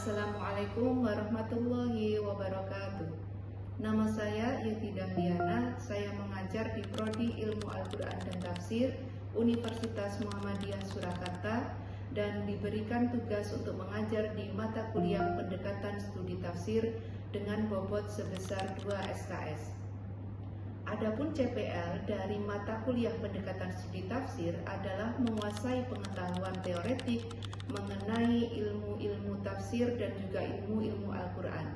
Assalamualaikum warahmatullahi wabarakatuh. Nama saya Yuti Dahliana, saya mengajar di Prodi Ilmu Al-Quran dan Tafsir Universitas Muhammadiyah Surakarta dan diberikan tugas untuk mengajar di mata kuliah pendekatan studi tafsir dengan bobot sebesar 2 SKS. Adapun CPL dari mata kuliah pendekatan studi tafsir adalah menguasai pengetahuan teoretik mengenai ilmu-ilmu tafsir dan juga ilmu-ilmu Al-Quran.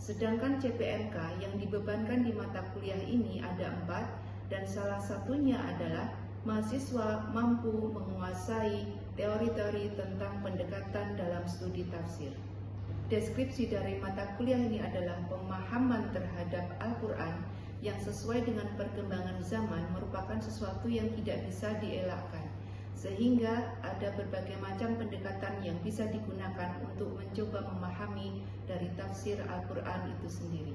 Sedangkan CPMK yang dibebankan di mata kuliah ini ada 4, dan salah satunya adalah mahasiswa mampu menguasai teori-teori tentang pendekatan dalam studi tafsir. Deskripsi dari mata kuliah ini adalah pemahaman terhadap Al-Quran yang sesuai dengan perkembangan zaman merupakan sesuatu yang tidak bisa dielakkan, sehingga ada berbagai macam pendekatan yang bisa digunakan untuk mencoba memahami dari tafsir Al-Quran itu sendiri.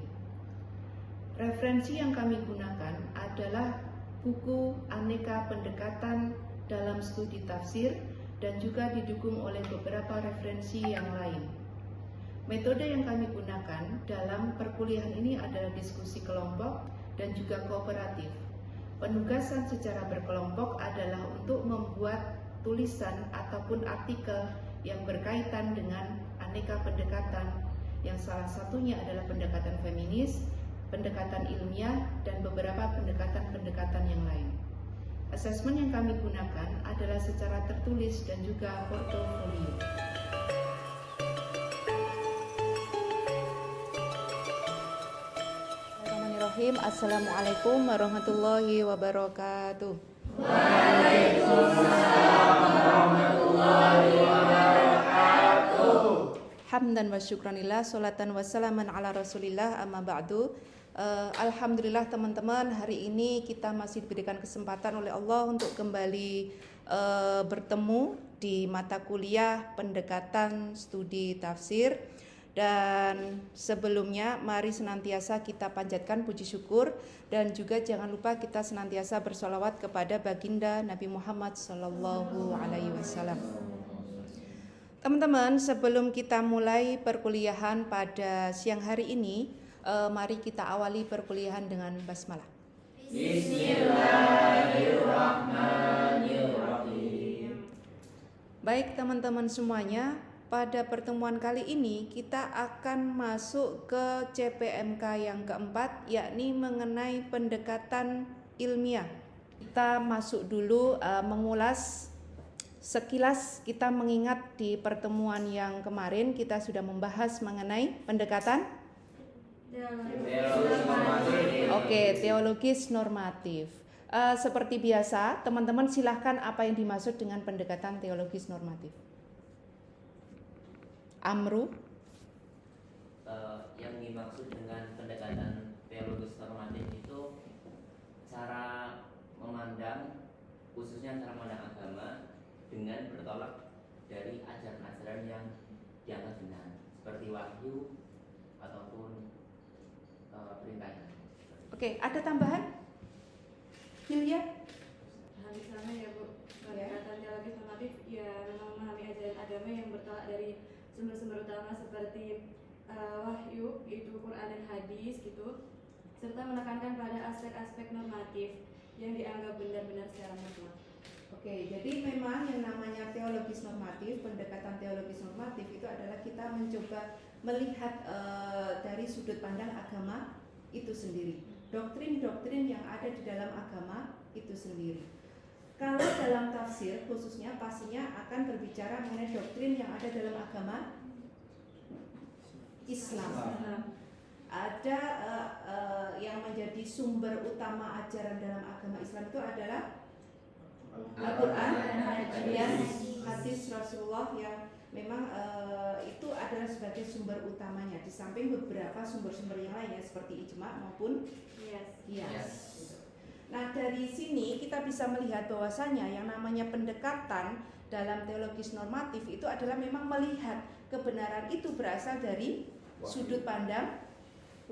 Referensi yang kami gunakan adalah buku Aneka Pendekatan dalam Studi Tafsir dan juga didukung oleh beberapa referensi yang lain. Metode yang kami gunakan dalam perkuliahan ini adalah diskusi kelompok dan juga kooperatif. Penugasan secara berkelompok adalah untuk membuat tulisan ataupun artikel yang berkaitan dengan aneka pendekatan, yang salah satunya adalah pendekatan feminis, pendekatan ilmiah, dan beberapa pendekatan-pendekatan yang lain. Asesmen yang kami gunakan adalah secara tertulis dan juga portofolio. Assalamualaikum warahmatullahi wabarakatuh. Waalaikumsalam warahmatullahi wabarakatuh. Hamdan wa syukranillah, sholatan wa salaman ala rasulillah, amma ba'du. Alhamdulillah teman-teman, hari ini kita masih diberikan kesempatan oleh Allah untuk kembali bertemu di mata kuliah pendekatan studi tafsir. Dan sebelumnya mari senantiasa kita panjatkan puji syukur dan juga jangan lupa kita senantiasa bersolawat kepada baginda Nabi Muhammad SAW. Teman-teman, sebelum kita mulai perkuliahan pada siang hari ini, mari kita awali perkuliahan dengan basmalah. Bismillahirrahmanirrahim. Baik teman-teman semuanya, pada pertemuan kali ini kita akan masuk ke CPMK yang keempat, yakni mengenai pendekatan ilmiah. Kita masuk dulu mengulas sekilas. Kita mengingat di pertemuan yang kemarin kita sudah membahas mengenai pendekatan teologis normatif. Seperti biasa, teman-teman silahkan apa yang dimaksud dengan pendekatan teologis normatif. Amru, yang dimaksud dengan pendekatan teologis normatif itu cara memandang, khususnya cara memandang agama dengan bertolak dari ajaran-ajaran yang dianggap benar, seperti wahyu ataupun perintah. Oke, ada tambahan? Hilya? Di sana ya Bu, pendekatan teologis normatif ya memang memahami ajaran agama yang bertolak dari sumber-sumber utama seperti wahyu, yaitu Quran dan hadis gitu, serta menekankan pada aspek-aspek normatif yang dianggap benar-benar secara mutlak. Oke, jadi memang yang namanya teologis normatif, pendekatan teologis normatif itu adalah kita mencoba melihat dari sudut pandang agama itu sendiri, doktrin-doktrin yang ada di dalam agama itu sendiri. Kalau dalam tafsir khususnya pastinya akan berbicara mengenai doktrin yang ada dalam agama Islam. Ada yang menjadi sumber utama ajaran dalam agama Islam itu adalah Al-Quran dan hadis Rasulullah yang memang itu adalah sebagai sumber utamanya, di samping beberapa sumber-sumber yang lainnya seperti ijma maupun qiyas. Nah, dari sini kita bisa melihat bahwasanya yang namanya pendekatan dalam teologis normatif itu adalah memang melihat kebenaran itu berasal dari sudut pandang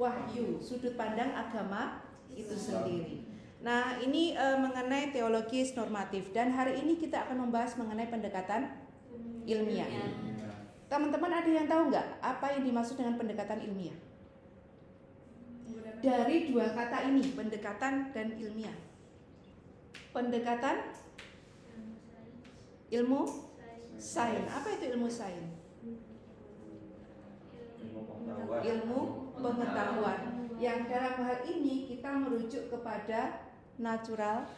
wahyu, sudut pandang agama itu sendiri. Nah, ini mengenai teologis normatif, dan hari ini kita akan membahas mengenai pendekatan ilmiah. Teman-teman ada yang tahu nggak apa yang dimaksud dengan pendekatan ilmiah? Dari dua kata ini, pendekatan dan ilmiah. Pendekatan ilmu sains. Apa itu ilmu sains? Ilmu pengetahuan. Yang dalam hal ini kita merujuk kepada natural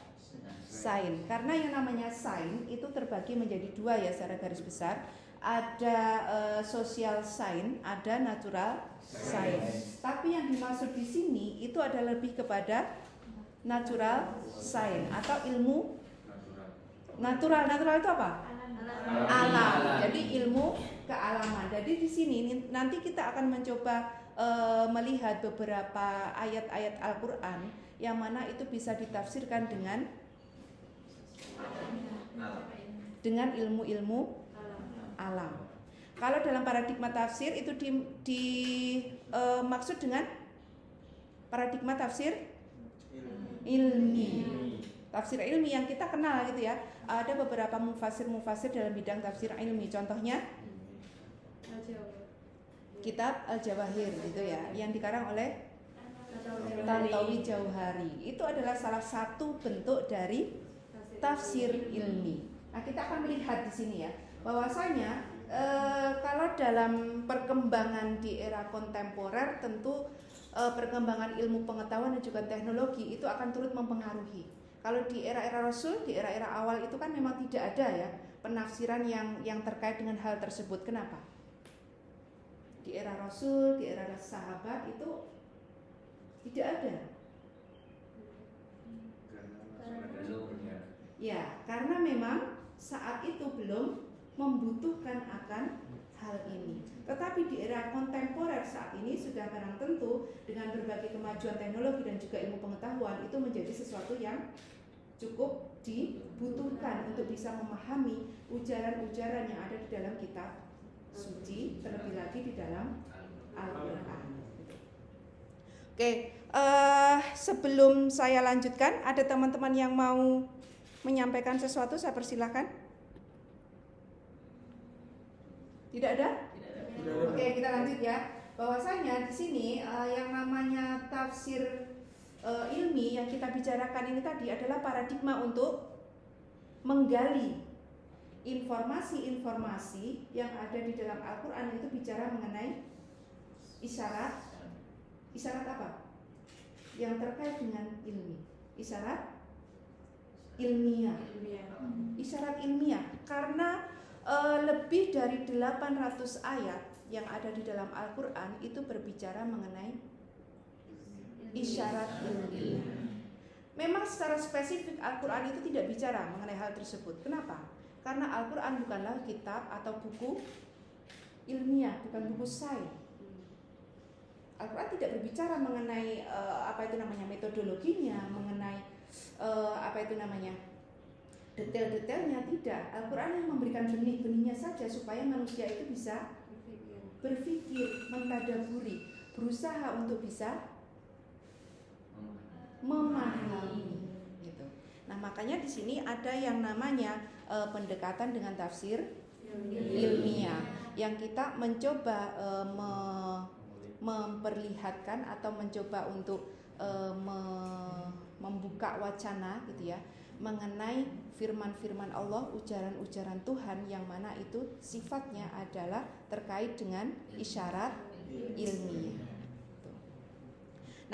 science. Karena yang namanya sains itu terbagi menjadi dua ya secara garis besar. Ada social science, ada natural science. Tapi yang dimaksud di sini itu adalah lebih kepada natural science atau ilmu natural. Natural itu apa? Alam. Jadi ilmu kealaman. Jadi di sini nanti kita akan mencoba melihat beberapa ayat-ayat Al-Qur'an yang mana itu bisa ditafsirkan dengan ilmu-ilmu alam. Kalau dalam paradigma tafsir itu maksud dengan paradigma tafsir ilmi. Tafsir ilmi yang kita kenal gitu ya. Ada beberapa mufasir dalam bidang tafsir ilmi. Contohnya kitab Al-Jawahir gitu ya, yang dikarang oleh Tantowi Jauhari. Itu adalah salah satu bentuk dari tafsir ilmi. Nah, kita akan melihat di sini ya, bahwasanya kalau dalam perkembangan di era kontemporer tentu perkembangan ilmu pengetahuan dan juga teknologi itu akan turut mempengaruhi. Kalau di era-era Rasul, di era-era awal itu kan memang tidak ada ya penafsiran yang terkait dengan hal tersebut. Kenapa? Di era Rasul, di era sahabat itu tidak ada. Ya, karena memang saat itu belum membutuhkan akan hal ini. Tetapi di era kontemporer saat ini sudah barang tentu dengan berbagai kemajuan teknologi dan juga ilmu pengetahuan itu menjadi sesuatu yang cukup dibutuhkan untuk bisa memahami ujaran-ujaran yang ada di dalam kitab suci, terlebih lagi di dalam Al-Quran. Oke, sebelum saya lanjutkan, ada teman-teman yang mau menyampaikan sesuatu, saya persilahkan. Tidak ada? Oke, kita lanjut ya. Bahwasanya di sini yang namanya tafsir ilmi yang kita bicarakan ini tadi adalah paradigma untuk menggali informasi-informasi yang ada di dalam Al-Quran. Itu bicara mengenai isyarat. Isyarat apa? Yang terkait dengan ilmi. Isyarat ilmiah. Isyarat ilmiah. Karena lebih dari 800 ayat yang ada di dalam Al-Quran itu berbicara mengenai isyarat ilmiah. Memang secara spesifik Al-Quran itu tidak bicara mengenai hal tersebut. Kenapa? Karena Al-Quran bukanlah kitab atau buku ilmiah, bukan buku sains. Al-Quran tidak berbicara mengenai metodologinya, mengenai detail-detailnya, tidak. Al-Quran yang memberikan benih-benihnya saja supaya manusia itu bisa berpikir, mentadaburi, berusaha untuk bisa memahami gitu. Nah, makanya di sini ada yang namanya pendekatan dengan tafsir ilmiah yang kita mencoba memperlihatkan atau mencoba untuk membuka wacana gitu ya mengenai firman-firman Allah, ujaran-ujaran Tuhan yang mana itu sifatnya adalah terkait dengan isyarat ilmiah.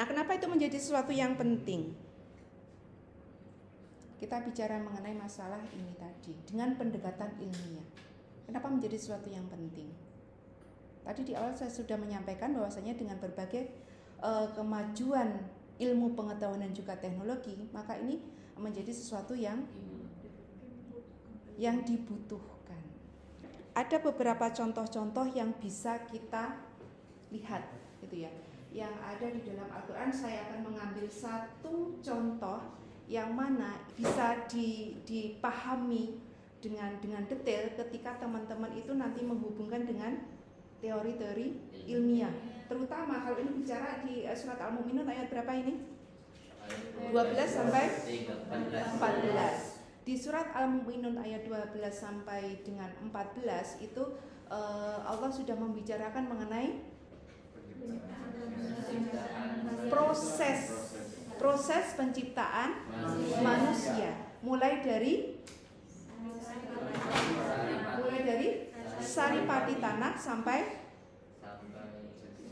Nah, kenapa itu menjadi sesuatu yang penting? Kita bicara mengenai masalah ini tadi dengan pendekatan ilmiah. Kenapa menjadi sesuatu yang penting? Tadi di awal saya sudah menyampaikan bahwasanya dengan berbagai kemajuan ilmu pengetahuan dan juga teknologi, maka ini menjadi sesuatu yang dibutuhkan. Ada beberapa contoh-contoh yang bisa kita lihat gitu ya. Yang ada di dalam Al-Quran, saya akan mengambil satu contoh yang mana bisa dipahami dengan detail ketika teman-teman itu nanti menghubungkan dengan teori-teori ilmiah. Terutama kalau ini bicara di surat Al-Mu'minun ayat berapa ini? 12 sampai 14. Di surat Al-Mu'minun ayat 12 sampai dengan 14 itu Allah sudah membicarakan mengenai proses penciptaan manusia, mulai dari saripati tanah sampai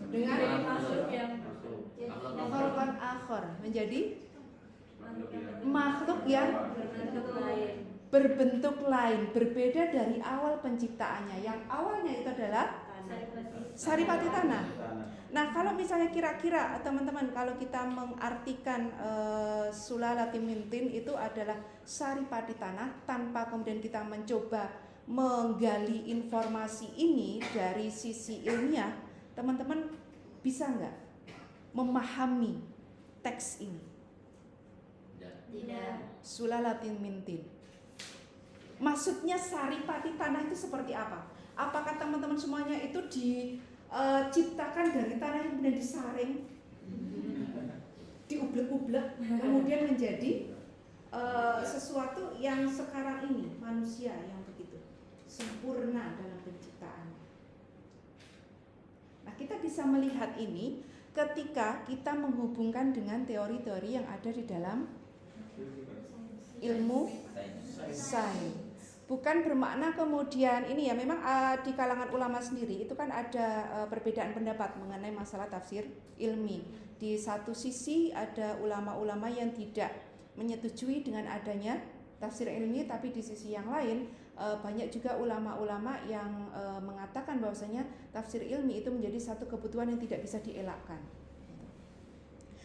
dengan makhluk akhir menjadi makhluk yang berbentuk lain, berbeda dari awal penciptaannya. Yang awalnya itu adalah saripati tanah. Nah, kalau misalnya kira-kira teman-teman, kalau kita mengartikan sulalati mintin itu adalah saripati tanah, tanpa kemudian kita mencoba menggali informasi ini dari sisi ilmiah, teman-teman bisa nggak memahami teks ini? Tidak. Sulalati mintin. Maksudnya saripati tanah itu seperti apa? Apakah teman-teman semuanya itu diciptakan dari tanah yang kemudian disaring, diublek-ublek, kemudian menjadi sesuatu yang sekarang ini manusia yang begitu sempurna dalam penciptaan. Nah, kita bisa melihat ini ketika kita menghubungkan dengan teori-teori yang ada di dalam ilmu sains. Bukan bermakna kemudian ini ya, memang di kalangan ulama sendiri itu kan ada perbedaan pendapat mengenai masalah tafsir ilmi. Di satu sisi ada ulama-ulama yang tidak menyetujui dengan adanya tafsir ilmi, tapi di sisi yang lain banyak juga ulama-ulama yang mengatakan bahwasanya tafsir ilmi itu menjadi satu kebutuhan yang tidak bisa dielakkan.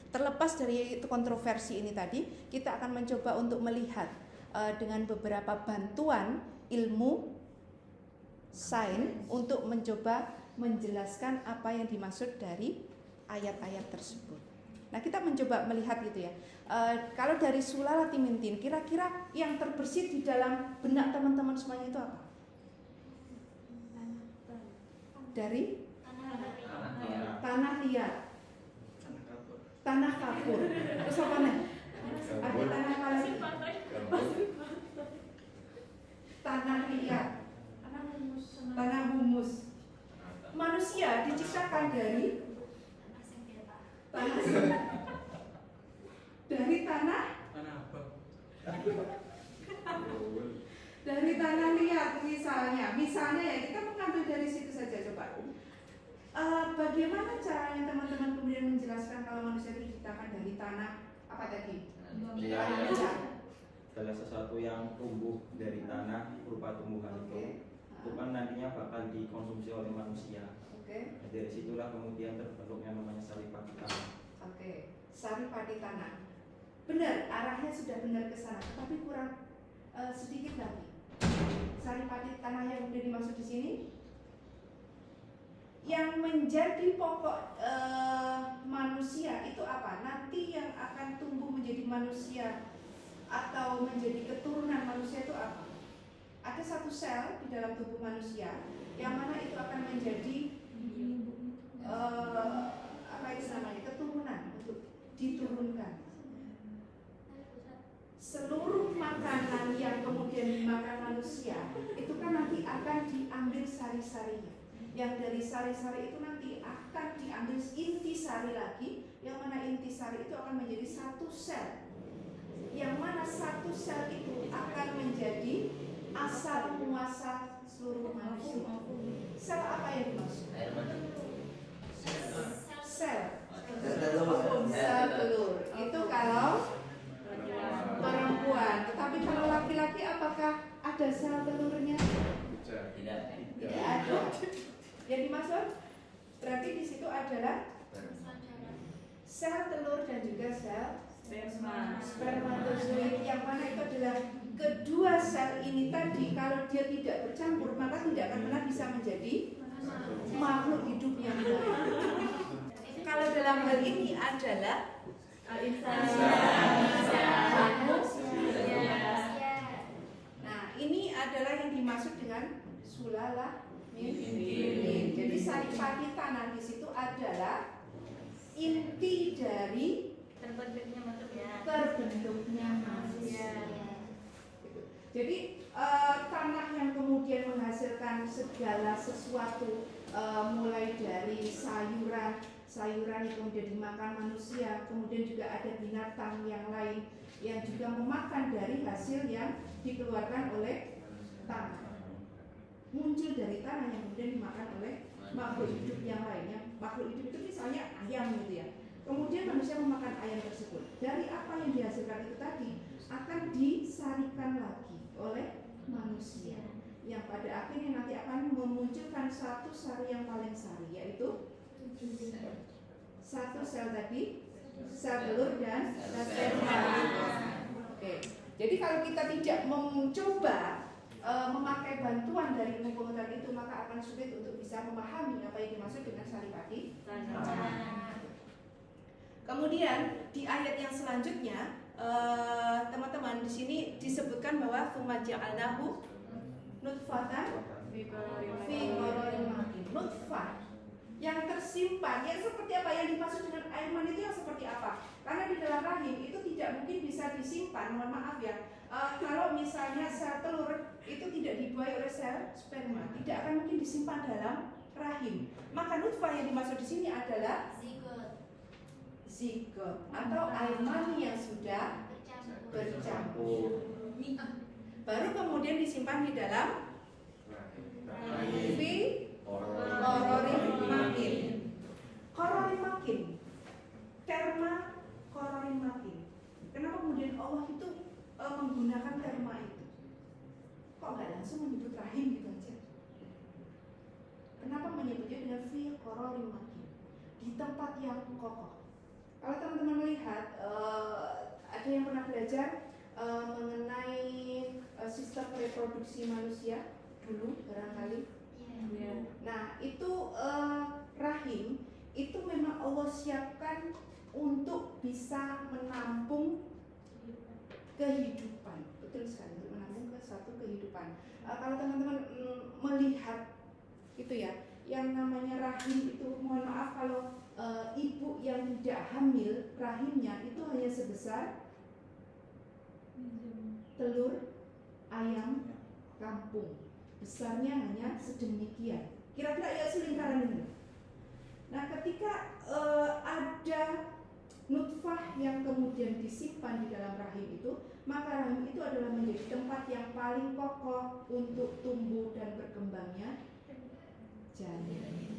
Terlepas dari itu kontroversi ini tadi, kita akan mencoba untuk melihat dengan beberapa bantuan ilmu sains untuk mencoba menjelaskan apa yang dimaksud dari ayat-ayat tersebut. Nah, kita mencoba melihat gitu ya. Kalau dari sulalati mintin, kira-kira yang terbersit di dalam benak teman-teman semuanya itu apa? Dari tanah liat, tanah kapur. Terus apa nih? Ada tanah apa lagi? Tanah liat, tanah humus. Manusia diciptakan dari dari tanah liat misalnya ya, kita mengambil dari situ saja. Coba bagaimana caranya teman-teman kemudian menjelaskan kalau manusia itu diciptakan dari tanah apa tadi? Tanah liat. Adalah sesuatu yang tumbuh dari tanah berupa tumbuhan itu kan nantinya bakal dikonsumsi oleh manusia. Nah, dari situlah kemudian terbentuk yang namanya saripati tanah. Saripati tanah. Benar, arahnya sudah benar ke sana, tetapi kurang sedikit lagi. Saripati tanah yang sudah dimaksud di sini, yang menjadi pokok manusia itu apa? Nanti yang akan tumbuh menjadi manusia atau menjadi keturunan manusia itu apa? Ada satu sel di dalam tubuh manusia yang mana itu akan menjadi apa itu namanya, keturunan untuk diturunkan. Seluruh makanan yang kemudian dimakan manusia itu kan nanti akan diambil sari-sarinya. Yang dari sari-sari itu nanti akan diambil inti sari lagi, yang mana inti sari itu akan menjadi satu sel, yang mana satu sel itu akan menjadi asal muasal seluruh manusia. Sel apa yang dimaksud? Sel telur. Itu kalau perempuan. Tetapi kalau laki-laki apakah ada sel telurnya? Tidak ada. Yang dimaksud berarti di situ adalah sel telur dan juga sel spermatozoid, yang mana itu adalah kedua sel ini tadi kalau dia tidak bercampur maka tidak akan pernah bisa menjadi makhluk hidup yang lain. Kalau dalam hal ini adalah nah, ini adalah yang dimaksud dengan sulala mintin. Jadi saripati tanah di situ adalah inti dari terbentuknya manusia. Jadi tanah yang kemudian kemudian menghasilkan segala sesuatu, mulai dari sayuran yang kemudian dimakan manusia, kemudian juga ada binatang yang lain yang juga memakan dari hasil yang dikeluarkan oleh tanah, muncul dari tanah yang kemudian dimakan oleh makhluk hidup yang lainnya. Makhluk hidup itu misalnya ayam gitu ya. Kemudian manusia memakan ayam tersebut. Dari apa yang dihasilkan itu tadi akan disarikan lagi oleh manusia, yang pada akhirnya nanti akan memunculkan satu sari yang paling sari, yaitu satu sel tadi, sel telur dan sperma. Oke. Jadi kalau kita tidak mencoba memakai bantuan dari ilmu pengetahuan itu, maka akan sulit untuk bisa memahami apa yang dimaksud dengan saripati. Kemudian di ayat yang selanjutnya, teman-teman, di sini disebutkan bahwa tsumma nutfatan fi qararin makin. Nutfah yang tersimpan, yang seperti apa, yang dimaksud dengan air mani itu yang seperti apa? Karena di dalam rahim itu tidak mungkin bisa disimpan. Mohon maaf ya, kalau misalnya sel telur itu tidak dibuai oleh sel sperma, tidak akan mungkin disimpan dalam rahim. Maka nutfah yang dimaksud di sini adalah zigot atau air mani yang sudah bercampur. Baru kemudian disimpan di dalam Qararin makin. Terma qararin makin. Kenapa kemudian Allah itu menggunakan terma itu? Kok nggak langsung menyebut rahim gitu aja? Kenapa menyebutnya dengan fi qararin makin? Di tempat yang kokoh. Kalau teman-teman melihat, ada yang pernah belajar mengenai sistem reproduksi manusia dulu barangkali. Nah itu rahim itu memang Allah siapkan untuk bisa menampung kehidupan, betul sekali, untuk menampung ke satu kehidupan. Kalau teman-teman melihat itu ya, yang namanya rahim itu, mohon maaf kalau ibu yang tidak hamil, rahimnya itu hanya sebesar telur ayam kampung, besarnya hanya sedemikian, kira-kira ya selingkaran ini. Nah ketika ada nutfah yang kemudian disimpan di dalam rahim itu, maka rahim itu adalah menjadi tempat yang paling kokoh untuk tumbuh dan berkembangnya janin.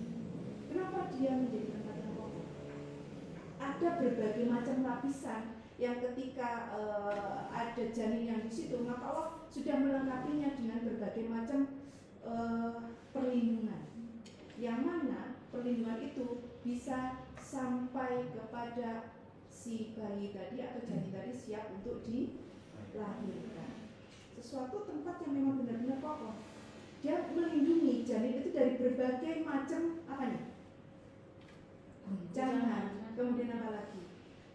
Kenapa dia menjadi tempat yang kokoh? Ada berbagai macam lapisan yang ketika ada janin yang di situ, maka Allah sudah melengkapinya dengan berbagai macam perlindungan, yang mana perlindungan itu bisa sampai kepada si bayi tadi atau janin tadi siap untuk dilahirkan. Sesuatu tempat yang memang benar-benar kokoh. Dia melindungi janin itu dari berbagai macam apa nih? Guncangan, kemudian apa lagi?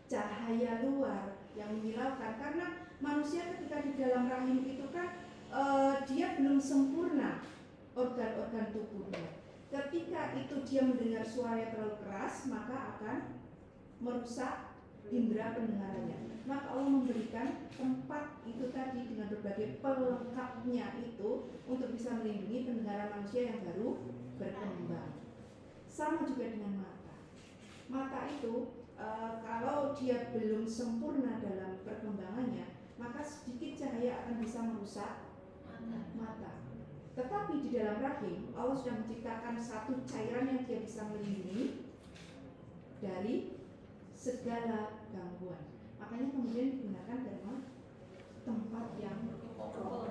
Cahaya luar yang menyilaukan. Karena manusia ketika di dalam rahim itu kan dia belum sempurna organ-organ tubuhnya. Ketika itu dia mendengar suara yang terlalu keras, maka akan merusak indera pendengarannya. Maka Allah memberikan tempat itu tadi dengan berbagai pelengkapnya itu untuk bisa melindungi pendengaran manusia yang baru berkembang. Sama juga dengan mata. Mata itu kalau dia belum sempurna dalam perkembangannya, maka sedikit cahaya akan bisa merusak mata. Tetapi di dalam rahim Allah sudah menciptakan satu cairan yang dia bisa melindungi dari segala gangguan. Makanya kemudian digunakan dalam tempat yang kokoh.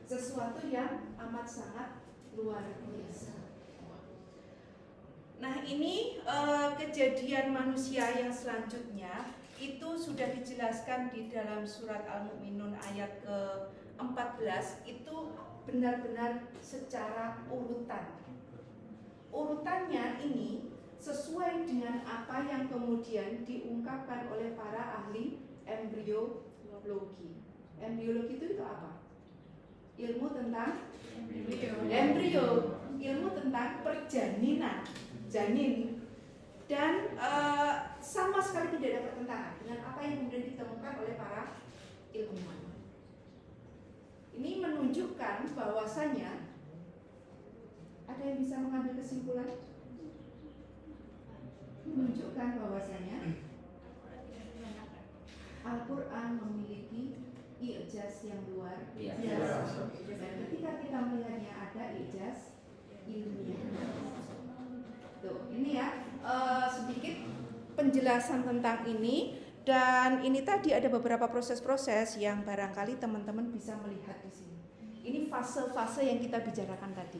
Sesuatu yang amat sangat luar biasa. Nah ini kejadian manusia yang selanjutnya itu sudah dijelaskan di dalam surat Al-Mu'minun ayat ke-14, itu benar-benar secara urutan. Urutannya ini sesuai dengan apa yang kemudian diungkapkan oleh para ahli embriologi. Embriologi itu apa? Ilmu tentang embrio, ilmu tentang perjaninan janin, dan sama sekali tidak ada pertentangan dengan apa yang kemudian ditemukan oleh para ilmuwan. Ini menunjukkan menunjukkan bahwasanya, ada yang bisa mengambil kesimpulan? Menunjukkan bahwasanya Al-Quran memiliki i'jaz yang luar biasa. Dan ketika kita melihatnya ada i'jaz ilmiah. Tuh, ini ya sedikit penjelasan tentang ini. Dan ini tadi ada beberapa proses-proses yang barangkali teman-teman bisa melihat di sini. Ini fase-fase yang kita bicarakan tadi.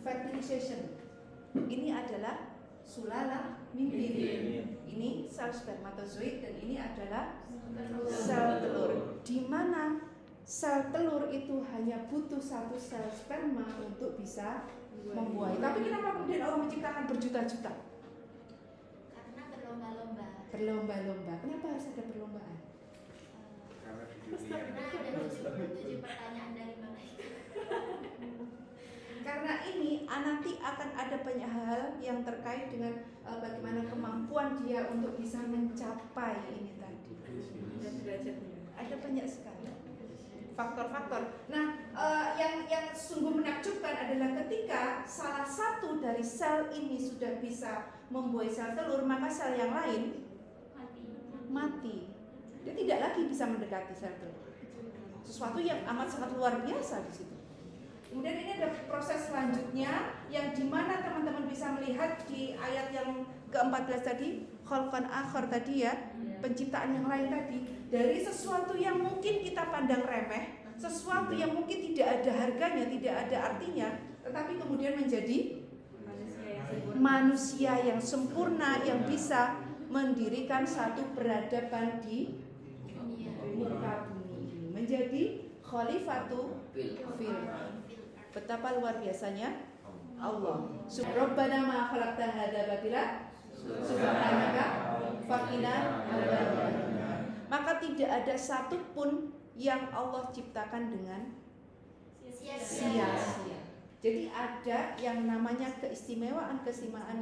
Fertilization. Ini adalah sulala mimpirin. Ini sel spermatozoid dan ini adalah sel telur. Di mana sel telur itu hanya butuh satu sel sperma untuk bisa membuahi. Tapi kenapa kemudian Allah menciptakan berjuta-juta? Berlomba-lomba. Kenapa harus ada perlombaan? Karena ada 77 pertanyaan dari malaikat. Karena ini nanti akan ada banyak hal yang terkait dengan bagaimana kemampuan dia untuk bisa mencapai ini tadi. Dan derajatnya. Ada banyak sekali faktor-faktor. Nah, yang sungguh menakjubkan adalah ketika salah satu dari sel ini sudah bisa membuahi sel telur, maka sel yang lain mati. Dia tidak lagi bisa mendekati sel telur. Sesuatu yang amat sangat luar biasa di situ. Kemudian ini ada proses selanjutnya yang dimana teman-teman bisa melihat di ayat yang ke-14 tadi, khalqan akhar tadi ya, penciptaan yang lain tadi, dari sesuatu yang mungkin kita pandang remeh, sesuatu yang mungkin tidak ada harganya, tidak ada artinya, tetapi kemudian menjadi manusia yang sempurna yang bisa mendirikan satu peradaban di muka bumi ini, menjadi khalifatu fil. Betapa luar biasanya Allah. Rabbana ma khalaqta hadza batila subhanaka faqina adzabannar. Maka tidak ada satupun yang Allah ciptakan dengan sia-sia. Jadi ada yang namanya keistimewaan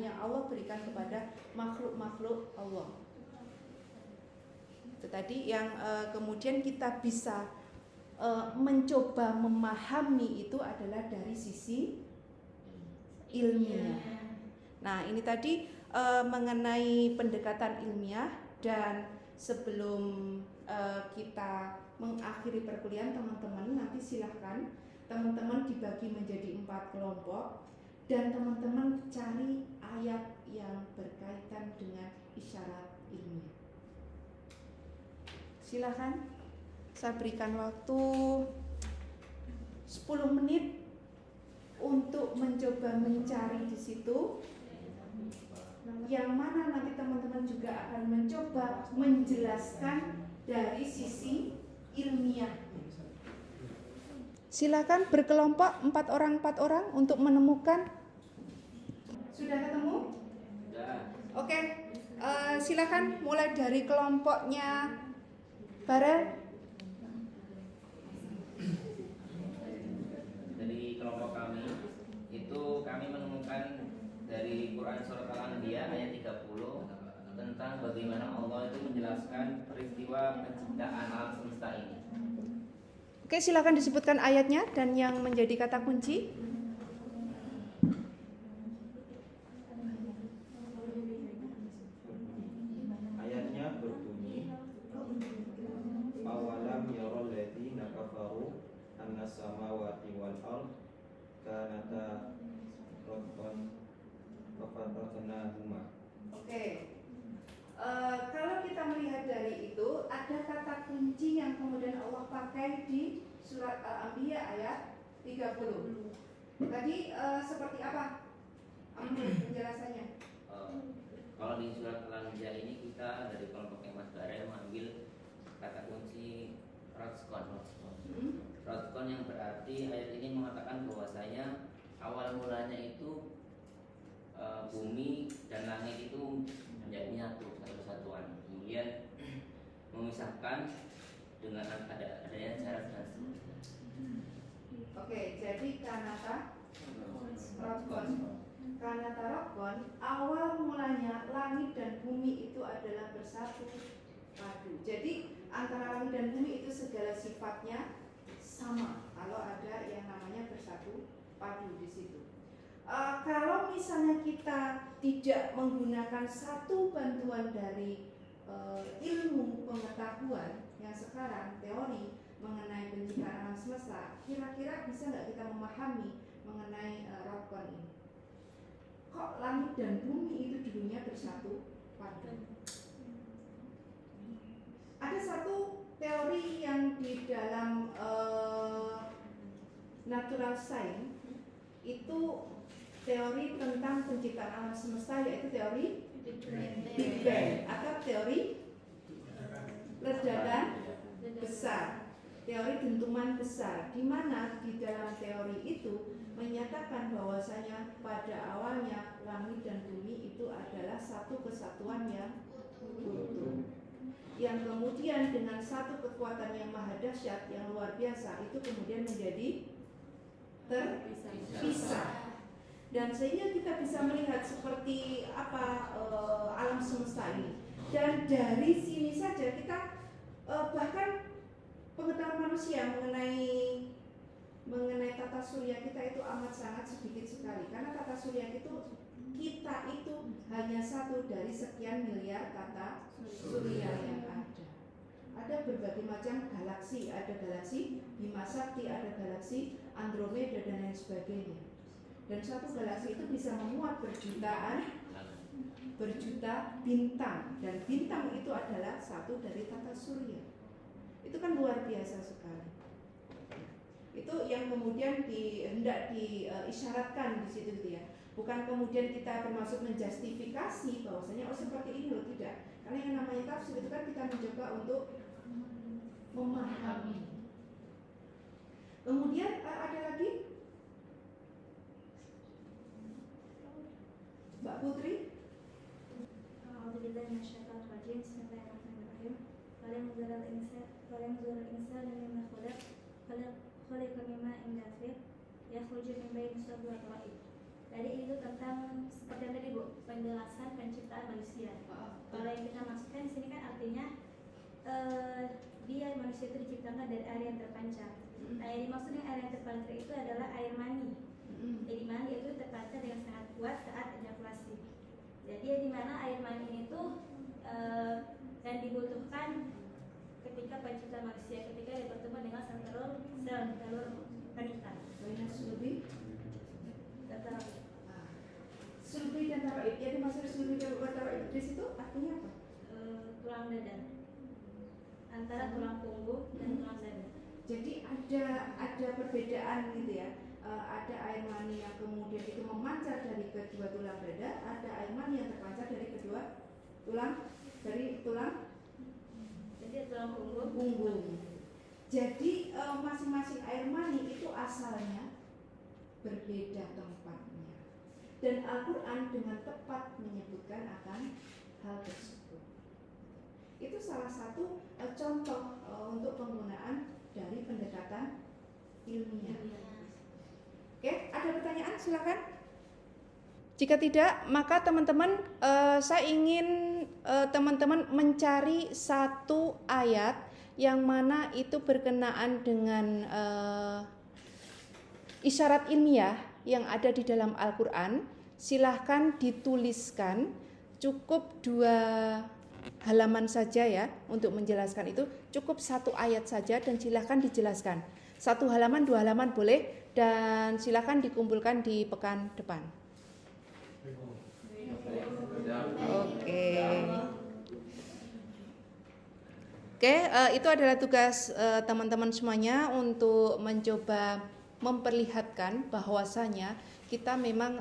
yang Allah berikan kepada makhluk-makhluk Allah. Itu tadi yang kemudian kita bisa mencoba memahami itu adalah dari sisi ilmiah. Nah, ini tadi mengenai pendekatan ilmiah. Dan sebelum kita mengakhiri perkuliahan, teman-teman nanti silahkan teman-teman dibagi menjadi 4 kelompok dan teman-teman cari ayat yang berkaitan dengan isyarat ilmiah. Silahkan, saya berikan waktu 10 menit untuk mencoba mencari di situ, yang mana nanti teman-teman juga akan mencoba menjelaskan dari sisi ilmiah. Silakan berkelompok 4 orang untuk menemukan. Sudah ketemu? Sudah. Oke, silakan mulai dari kelompoknya Barel. Dari kelompok kami itu kami menemukan dari Quran Surat Al-Anbiya ayat 30 tentang bagaimana Allah itu menjelaskan peristiwa penciptaan alam semesta ini. Oke, silakan disebutkan ayatnya dan yang menjadi kata kunci. Ayatnya berbunyi, awalam yarol ladzina kafaru annas samawati wal ard kanata ratqan fafataqnahuma. Oke. Kalau kita melihat dari itu, ada kata kunci yang kemudian Allah pakai di surat Al-Anbiya ayat 30. Tadi seperti apa penjelasannya? Kalau di surat Al-Anbiya ini kita dari kelompoknya Mas Barel mengambil kata kunci Ratskon. Ratskon yang berarti ayat ini mengatakan bahwasanya awal mulanya itu bumi dan langit itu menjadi nyatu, satu kesatuan. Kemudian memisahkan dengan adanya jarak dan seterusnya. Oke, jadi kanata Rokon, awal mulanya langit dan bumi itu adalah bersatu padu. Jadi antara langit dan bumi itu segala sifatnya sama kalau ada yang namanya bersatu padu di situ. Kalau misalnya kita tidak menggunakan satu bantuan dari ilmu pengetahuan yang sekarang teori mengenai penciptaan alam semesta, kira-kira bisa nggak kita memahami mengenai Rotkon ini? Kok langit dan bumi itu dulunya bersatu padu? Ada satu teori yang di dalam natural science itu teori tentang penciptaan alam semesta, yaitu teori Big Bang atau teori ledakan besar, teori dentuman besar, di mana di dalam teori itu menyatakan bahwasanya pada awalnya langit dan bumi itu adalah satu kesatuan yang utuh, yang kemudian dengan satu kekuatan yang maha dahsyat yang luar biasa itu kemudian menjadi terpisah. Dan sehingga kita bisa melihat seperti apa alam semesta ini. Dan dari sini saja kita bahkan pengetahuan manusia mengenai tata surya kita itu amat sangat sedikit sekali. Karena tata surya kita itu hanya satu dari sekian miliar tata surya yang ada. Ada berbagai macam galaksi, ada galaksi Bima Sakti, ada galaksi Andromeda dan lain sebagainya. Dan satu galaksi itu bisa memuat berjuta bintang, dan bintang itu adalah satu dari tata surya. Itu kan luar biasa sekali. Itu yang kemudian hendak diisyaratkan di situ gitu ya. Bukan kemudian kita bermaksud menjustifikasi bahwasanya seperti ini loh, tidak. Karena yang namanya tafsir itu kan kita mencoba untuk memahami. Kemudian ada lagi Mbak Putri. A'udzubillahi minasyaitonirrajim. Bismillahirrahmanirrahim. Falamzalal insan mimma khuliqa mimma indafir yakhruju min baini sulbi wa tara'ib. Tadi itu tentang seperti yang tadi Bu, penjelasan penciptaan manusia. Kalau yang kita maksudkan di sini kan artinya dia manusia itu diciptakan dari air yang terpancar. Nah, yang dimaksud dengan air yang terpancar itu adalah air mani. Jadi mani itu terpancar dengan sangat kuat saat ejakulasi. Jadi di mana air mani itu dan dibutuhkan ketika penciptaan manusia, ketika dia bertemu dengan sel telur wanita. Sulbi dan taraib. Jadi maksud sulbi dan taraib di situ artinya apa? Tulang dada. Antara tulang punggung dan tulang dada. Jadi ada perbedaan gitu ya. Ada air mani yang kemudian itu memancar dari kedua tulang dada, ada air mani yang terpancar dari kedua tulang Jadi tulang punggung. Jadi masing-masing air mani itu asalnya berbeda tempatnya. Dan Al-Quran dengan tepat menyebutkan akan hal tersebut. Itu salah satu contoh untuk penggunaan dari pendekatan ilmiah. Oke, ada pertanyaan? Silakan. Jika tidak, maka teman-teman saya ingin teman-teman mencari satu ayat yang mana itu berkenaan dengan isyarat ilmiah yang ada di dalam Al-Quran. Silahkan dituliskan, cukup 2 halaman saja ya untuk menjelaskan itu, cukup 1 ayat saja dan silahkan dijelaskan. 1 halaman, 2 halaman boleh, dan silahkan dikumpulkan di pekan depan. Oke, itu adalah tugas teman-teman semuanya untuk mencoba memperlihatkan bahwasanya kita memang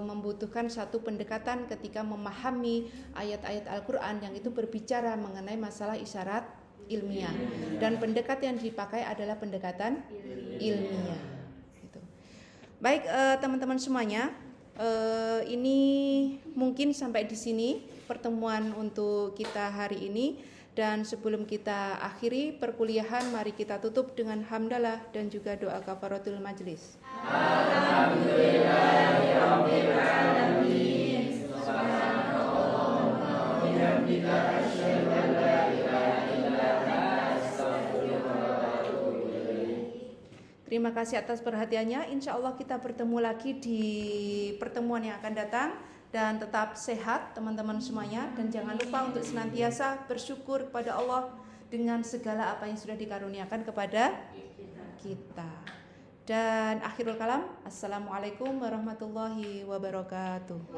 membutuhkan satu pendekatan ketika memahami ayat-ayat Al-Quran yang itu berbicara mengenai masalah isyarat ilmiah, dan pendekatan yang dipakai adalah pendekatan ilmiah. Gitu. Baik teman-teman semuanya, ini mungkin sampai di sini pertemuan untuk kita hari ini. Dan sebelum kita akhiri perkuliahan, mari kita tutup dengan hamdalah dan juga doa kafaratul majelis. Alhamdulillahirabbil alamin. Subhanallah wa bihamdika asyhadu an la ilaha illa anta astaghfiruka wa atubu ilaik. Terima kasih atas perhatiannya. Insya Allah kita bertemu lagi di pertemuan yang akan datang. Dan tetap sehat teman-teman semuanya. Dan jangan lupa untuk senantiasa bersyukur kepada Allah dengan segala apa yang sudah dikaruniakan kepada kita. Dan akhirul kalam, assalamualaikum warahmatullahi wabarakatuh.